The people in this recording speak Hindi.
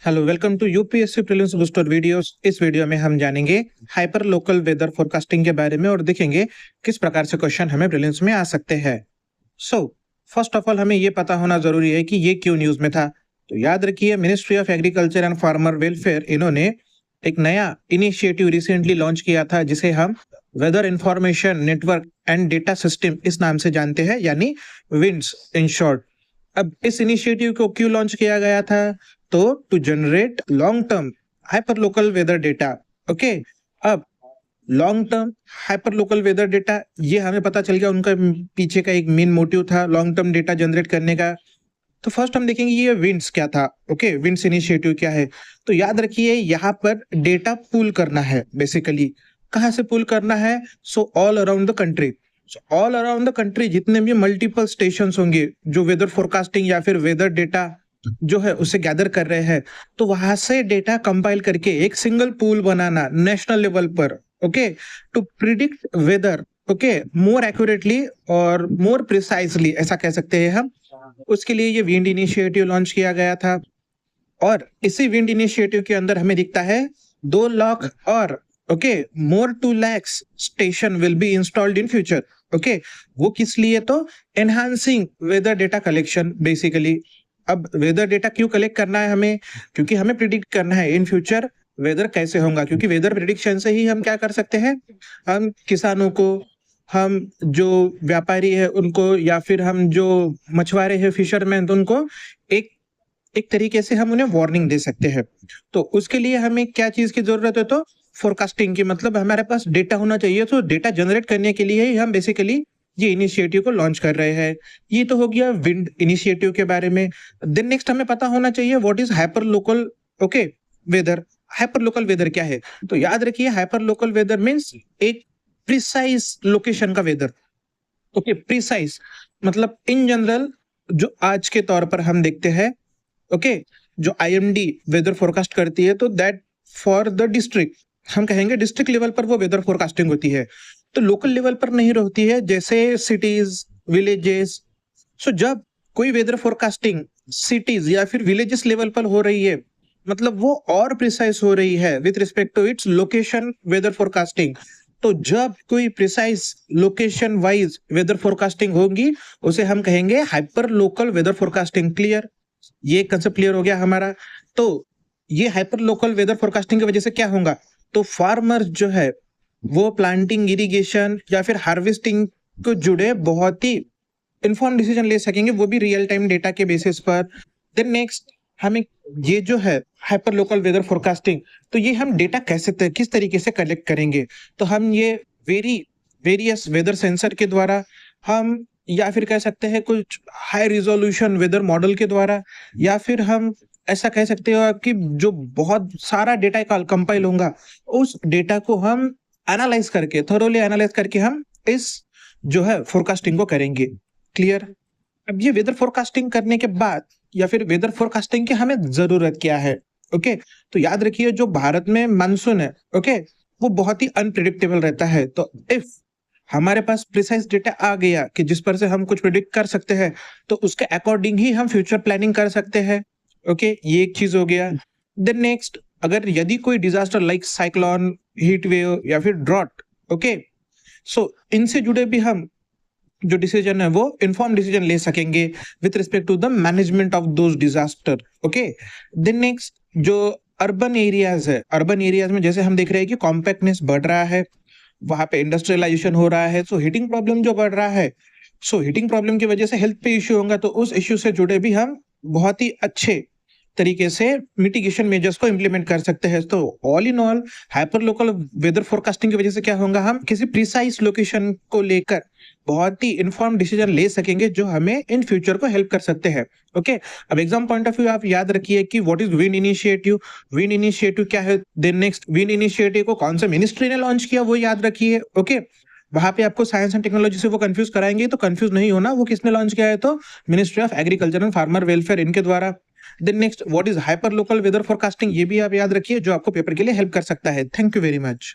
Hello, welcome to UPSC prelims booster videos. इस वीडियो में हम जानेंगे हाइपर लोकल वेदर फोरकास्टिंग के बारे में और देखेंगे किस प्रकार से क्वेश्चन हमें प्रीलिम्स में आ सकते हैं। सो फर्स्ट ऑफ ऑल हमें ये पता होना जरूरी है कि ये क्यों न्यूज में था। तो याद रखिए, ministry of agriculture and farmer welfare इन्होंने एक नया इनिशिएटिव रिसेंटली लॉन्च किया था जिसे हम weather information network and data system इस नाम से जानते हैं, यानी विंड्स इन शॉर्ट। अब इस इनिशिएटिव को क्यों लॉन्च किया गया था? तो to generate long term hyper local weather data. Okay, अब long term hyper local weather data, ये हमें पता चल गया उनका पीछे का एक मेन मोटिव था लॉन्ग टर्म डेटा जनरेट करने का। तो फर्स्ट हम देखेंगे ये विंड्स क्या था। ओके, विंड्स इनिशिएटिव क्या है? तो याद रखिए, यहाँ पर डेटा पूल करना है। बेसिकली कहाँ से पूल करना है? So all around the country. All around the country जितने भी मल्टीपल स्टेशन होंगे जो वेदर फोरकास्टिंग या फिर वेदर डेटा जो है उसे गैदर कर रहे हैं, तो वहां से डेटा कंपाइल करके एक सिंगल पूल बनाना नेशनल लेवल पर। Okay, to predict weather, okay, more accurately और मोर प्रिसाइजली, ऐसा कह सकते हैं हम। उसके लिए ये विंड इनिशिएटिव लॉन्च किया गया था और इसी विंड इनिशिएटिव के अंदर हमें दिखता है 2 लाख और okay more 2 lakhs station will be installed in future. Okay, वो किस लिए? तो enhancing weather data collection basically. अब वेदर डेटा क्यों कलेक्ट करना है हमें? क्योंकि हमें प्रिडिक्ट करना है इन फ्यूचर वेदर कैसे होगा, क्योंकि वेदर प्रिडिक्शन से ही हम क्या कर सकते हैं, हम किसानों को, हम जो व्यापारी है उनको, या फिर हम जो मछुआरे हैं फिशरमैन, तो उनको एक एक तरीके से हम उन्हें वार्निंग दे सकते हैं। तो उसके लिए हमें क्या चीज की जरूरत है? तो फोरकास्टिंग की, मतलब हमारे पास डेटा होना चाहिए। तो डेटा जनरेट करने के लिए ही हम बेसिकली ये इनिशिएटिव को लॉन्च कर रहे हैं। ये तो हो गया विंड इनिशिएटिव के बारे में। देन नेक्स्ट हमें पता होना चाहिए what is hyper local okay weather. Hyper local weather क्या है? तो याद रखिए, हाइपर लोकल वेदर मीन्स एक प्रिसाइज लोकेशन का वेदर। ओके, प्रिसाइज मतलब इन जनरल जो आज के तौर पर हम देखते हैं, ओके, जो आईएमडी वेदर फोरकास्ट करती है, तो दैट फॉर द डिस्ट्रिक्ट, हम कहेंगे डिस्ट्रिक्ट लेवल पर वो वेदर फोरकास्टिंग होती है। तो लोकल लेवल पर नहीं होती है, जैसे सिटीज, विलेजेस। सो जब कोई वेदर फोरकास्टिंग सिटीज या फिर विलेजेस लेवल पर हो रही है, मतलब वो और प्रिसाइज हो रही है with respect to its location weather forecasting. तो जब कोई precise location wise weather forecasting होगी, उसे हम कहेंगे hyper local weather forecasting. Clear? ये कंसेप्ट क्लियर हो गया हमारा। तो ये हाइपर लोकल वेदर फोरकास्टिंग की वजह से क्या होगा? तो फार्मर जो है वो प्लांटिंग, इरिगेशन या फिर हार्वेस्टिंग को जुड़े बहुत ही इन्फॉर्म डिसीजन ले सकेंगे, वो भी रियल टाइम डेटा के बेसिस पर। देन नेक्स्ट हमें ये जो है हाइपर लोकल वेदर फोरकास्टिंग, तो ये हम डेटा कैसे किस तरीके से कलेक्ट करेंगे? तो हम ये वेरियस वेदर सेंसर के द्वारा, हम या फिर कह सकते हैं कुछ हाई रिजोल्यूशन वेदर मॉडल के द्वारा, या फिर हम ऐसा कह सकते हो कि जो बहुत सारा डेटा कंपाइल होगा, उस डेटा को हम एनालाइज करके, थोरोली एनालाइज करके हम इस जो है फोरकास्टिंग को करेंगे। क्लियर? अब ये वेदर फोरकास्टिंग करने के बाद या फिर वेदर फोरकास्टिंग की हमें जरूरत क्या है? ओके, तो याद रखिए, जो भारत में मानसून है, ओके, वो बहुत ही अनप्रिडिक्टेबल रहता है। तो इफ हमारे पास प्रिसाइज डेटा आ गया कि जिस पर से हम कुछ प्रिडिक्ट कर सकते हैं, तो उसके अकॉर्डिंग ही हम फ्यूचर प्लानिंग कर सकते हैं। ओके, ये एक चीज हो गया। देन नेक्स्ट, अगर यदि कोई disaster like cyclone, heat wave या फिर ड्रॉट, ओके, सो इनसे जुड़े भी हम जो डिसीजन है वो इन्फॉर्म डिसीजन ले सकेंगे with respect to the management of those disaster. Okay, then next, जो अर्बन एरियाज है, अर्बन एरियाज में जैसे हम देख रहे हैं कि कॉम्पैक्टनेस बढ़ रहा है, वहां पे इंडस्ट्रियलाइजेशन हो रहा है, सो हीटिंग प्रॉब्लम जो बढ़ रहा है, सो हीटिंग प्रॉब्लम की वजह से हेल्थ पे इश्यू होगा, तो उस इश्यू से जुड़े भी हम बहुत ही अच्छे तरीके से मिटिगेशन मेजर्स को इंप्लीमेंट कर सकते हैं। तो all in all hyper local weather forecasting की वजह से क्या होगा, हम किसी प्रिसाइज लोकेशन को लेकर बहुत ही इन्फॉर्म डिसीजन ले सकेंगे जो हमें इन फ्यूचर को हेल्प कर सकते हैं। ओके, अब एग्जाम पॉइंट ऑफ व्यू आप याद रखिए कि what is wind initiative. Wind initiative क्या है? देन नेक्स्ट, विंड इनिशिएटिव को कौन सा मिनिस्ट्री ने लॉन्च किया वो याद रखिए। ओके, वहां पे आपको साइंस एंड टेक्नोलॉजी से वो कंफ्यूज कराएंगे, तो कंफ्यूज नहीं होना, वो किसने लॉन्च किया है? तो ministry of agriculture and farmer welfare, इनके द्वारा। Then next, what is hyper local weather forecasting, ये भी आप याद रखिए, जो आपको पेपर के लिए हेल्प कर सकता है। Thank you very much.